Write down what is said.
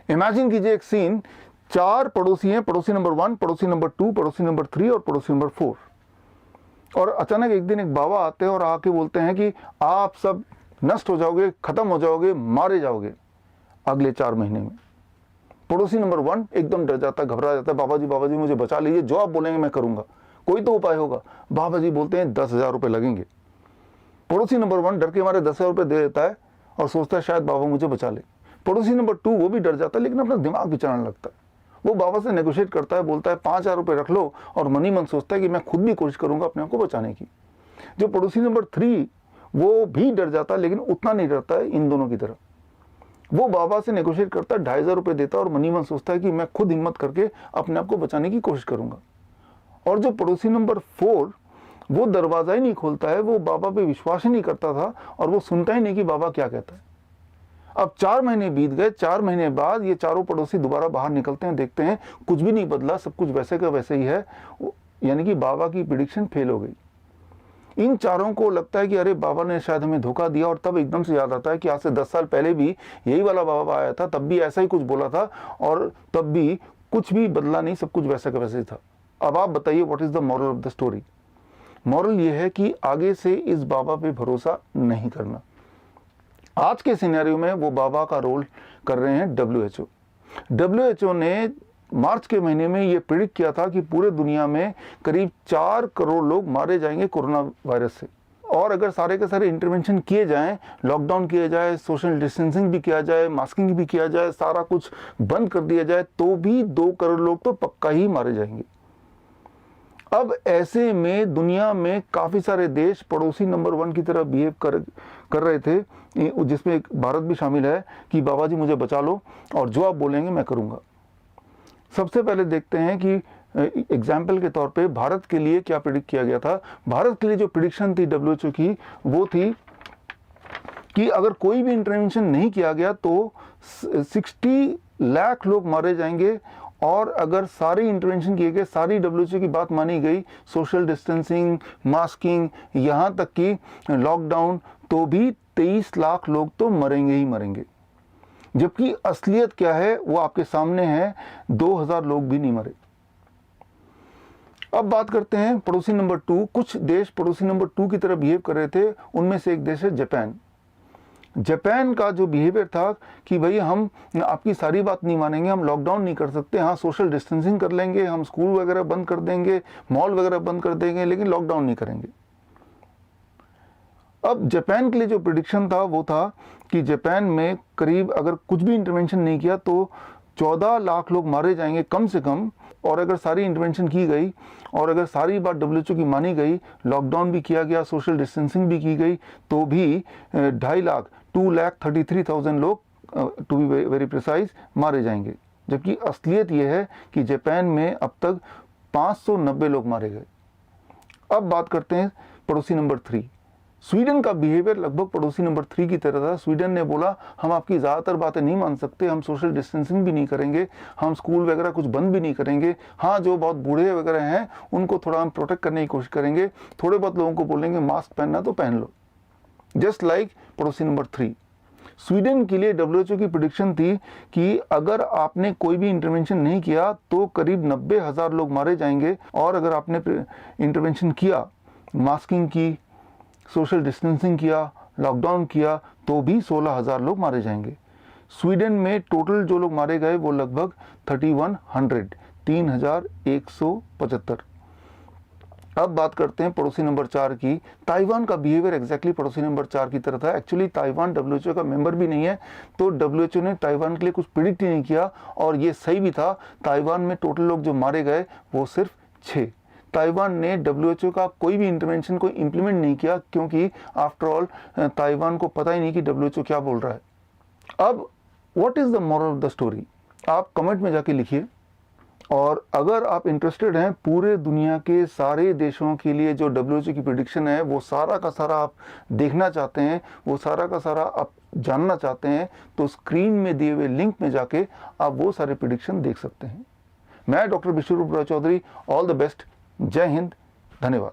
Imagine कीजिए एक scene, 4 पड़ोसी हैं, पड़ोसी नंबर 1, पड़ोसी नंबर 2, पड़ोसी नंबर 3 और पड़ोसी नंबर 4। और अचानक एक दिन एक बाबा आते हैं और आके बोलते हैं कि आप सब नष्ट हो जाओगे, खत्म हो जाओगे, मारे जाओगे अगले 4 महीने में। पड़ोसी नंबर 1 एकदम डर जाता है, घबरा जाता है, बाबा जी मुझे बचा लीजिए, जो आप बोलेंगे मैं करूंगा, कोई तो उपाय होगा। बाबा जी बोलते हैं 10,000 रुपये लगेंगे। पड़ोसी नंबर 1 डर के मारे 10,000 रुपये दे देता है और सोचता है शायद बाबा मुझे बचा ले। पड़ोसी नंबर 2 वो भी डर जाता है, लेकिन अपना दिमाग भी चलाने लगता है। वो बाबा से नेगोशिएट करता है, बोलता है 5,000 रुपये रख लो, और मनी मन सोचता है कि मैं खुद भी कोशिश करूंगा अपने आप को बचाने की। जो पड़ोसी नंबर 3 वो भी डर जाता है, लेकिन उतना नहीं डरता है इन दोनों की तरह। वो बाबा से नेगोशिएट करता है, 2,500 रुपये देता है और मनी मन सोचता है कि मैं खुद हिम्मत करके अपने आप को बचाने की कोशिश करूंगा। और जो पड़ोसी नंबर 4 वो दरवाजा ही नहीं खोलता है, वो बाबा पे विश्वास ही नहीं करता था और वो सुनता ही नहीं कि बाबा क्या कहता है। अब 4 महीने बीत गए। 4 महीने बाद ये चारों पड़ोसी दोबारा बाहर निकलते हैं, देखते हैं कुछ भी नहीं बदला, सब कुछ वैसे का वैसे ही है, यानी कि बाबा की प्रेडिक्शन फेल हो गई। इन चारों को लगता है कि अरे बाबा ने शायद हमें धोखा दिया, और तब एकदम से याद आता है कि आज से 10 साल पहले भी यही वाला बाबा आया था, तब भी ऐसा ही कुछ बोला था और तब भी कुछ भी बदला नहीं, सब कुछ वैसा का वैसे ही था। अब आप बताइए what is the moral of the story. Moral ये है कि आगे से इस बाबा पे भरोसा नहीं करना। आज के सिनेरियो में वो बाबा का रोल कर रहे हैं WHO। WHO ने मार्च के महीने में ये प्रिडिक्ट किया था कि पूरे दुनिया में करीब 4 करोड़ लोग मारे जाएंगे कोरोना वायरस से, और अगर सारे के सारे इंटरवेंशन किए जाएं, लॉकडाउन किया जाए, सोशल डिस्टेंसिंग भी किया जाए, मास्किंग भी किया जाए, सारा कुछ बंद कर दिया जाए, तो भी 2 करोड़ लोग तो पक्का ही मारे जाएंगे। अब ऐसे में दुनिया में काफ़ी सारे देश पड़ोसी नंबर 1 की तरह बिहेव कर रहे थे, जिसमें एक भारत भी शामिल है, कि बाबा जी मुझे बचा लो और जो आप बोलेंगे मैं करूँगा। सबसे पहले देखते हैं कि एग्जाम्पल के तौर पे भारत के लिए क्या प्रिडिक्ट किया गया था। भारत के लिए जो प्रिडिक्शन थी WHO की, वो थी कि अगर कोई भी इंटरवेंशन नहीं किया गया तो 60 लाख लोग मारे जाएंगे, और अगर सारे इंटरवेंशन किए गए, सारी WHO की बात मानी गई, सोशल डिस्टेंसिंग, मास्किंग, यहाँ तक कि लॉकडाउन, तो भी 23 लाख लोग तो मरेंगे ही मरेंगे। जबकि असलियत क्या है वो आपके सामने है, 2,000 लोग भी नहीं मरे। अब बात करते हैं पड़ोसी नंबर 2। कुछ देश पड़ोसी नंबर 2 की तरह बिहेव कर रहे थे, उनमें से एक देश है जापान। जापान का जो बिहेवियर था कि भाई हम आपकी सारी बात नहीं मानेंगे, हम लॉकडाउन नहीं कर सकते, हाँ सोशल डिस्टेंसिंग कर लेंगे, हम स्कूल वगैरह बंद कर देंगे, मॉल वगैरह बंद कर देंगे, लेकिन लॉकडाउन नहीं करेंगे। अब जापान के लिए जो प्रिडिक्शन था वो था कि जापान में करीब अगर कुछ भी इंटरवेंशन नहीं किया तो 14 लाख लोग मारे जाएंगे कम से कम, और अगर सारी इंटरवेंशन की गई और अगर सारी बात WHO की मानी गई, लॉकडाउन भी किया गया, सोशल डिस्टेंसिंग भी की गई, तो भी 2.5 लाख 2,33,000 लोग, टू बी वेरी प्रिसाइज, मारे जाएंगे। जबकि असलियत यह है कि जापान में अब तक 590 लोग मारे गए। अब बात करते हैं पड़ोसी नंबर 3। स्वीडन का बिहेवियर लगभग पड़ोसी नंबर 3 की तरह था। स्वीडन ने बोला हम आपकी ज़्यादातर बातें नहीं मान सकते, हम सोशल डिस्टेंसिंग भी नहीं करेंगे, हम स्कूल वगैरह कुछ बंद भी नहीं करेंगे, हाँ जो बहुत बूढ़े वगैरह हैं उनको थोड़ा हम प्रोटेक्ट करने की कोशिश करेंगे, थोड़े बहुत लोगों को बोलेंगे मास्क पहनना तो पहन लो, जस्ट लाइक पड़ोसी नंबर 3। स्वीडन के लिए WHO की प्रेडिक्शन थी कि अगर आपने कोई भी इंटरवेंशन नहीं किया तो करीब 90,000 लोग मारे जाएंगे, और अगर आपने इंटरवेंशन किया, मास्किंग की, सोशल डिस्टेंसिंग किया, लॉकडाउन किया, तो भी 16,000 लोग मारे जाएंगे। स्वीडन में टोटल जो लोग मारे गए वो लगभग 3,175। अब बात करते हैं पड़ोसी नंबर 4 की। ताइवान का बिहेवियर एग्जैक्टली पड़ोसी नंबर 4 की तरह था। एक्चुअली ताइवान WHO का मेंबर भी नहीं है, तो WHO ने ताइवान के लिए कुछ प्रिडिक्ट ही नहीं किया, और ये सही भी था। ताइवान में टोटल लोग जो मारे गए वो सिर्फ 6। ताइवान ने WHO का कोई भी इंटरवेंशन को इम्प्लीमेंट नहीं किया, क्योंकि आफ्टर ऑल ताइवान को पता ही नहीं कि WHO क्या बोल रहा है। अब what is the moral of the story, आप कमेंट में जाके लिखिए। और अगर आप इंटरेस्टेड हैं पूरे दुनिया के सारे देशों के लिए जो WHO की प्रेडिक्शन है वो सारा का सारा आप देखना चाहते हैं, वो सारा का सारा आप जानना चाहते हैं, तो स्क्रीन में दिए हुए लिंक में जाके आप वो सारे प्रेडिक्शन देख सकते हैं। मैं doctor Biswaroop Roy Chowdhury, all the best, जय हिंद, धन्यवाद।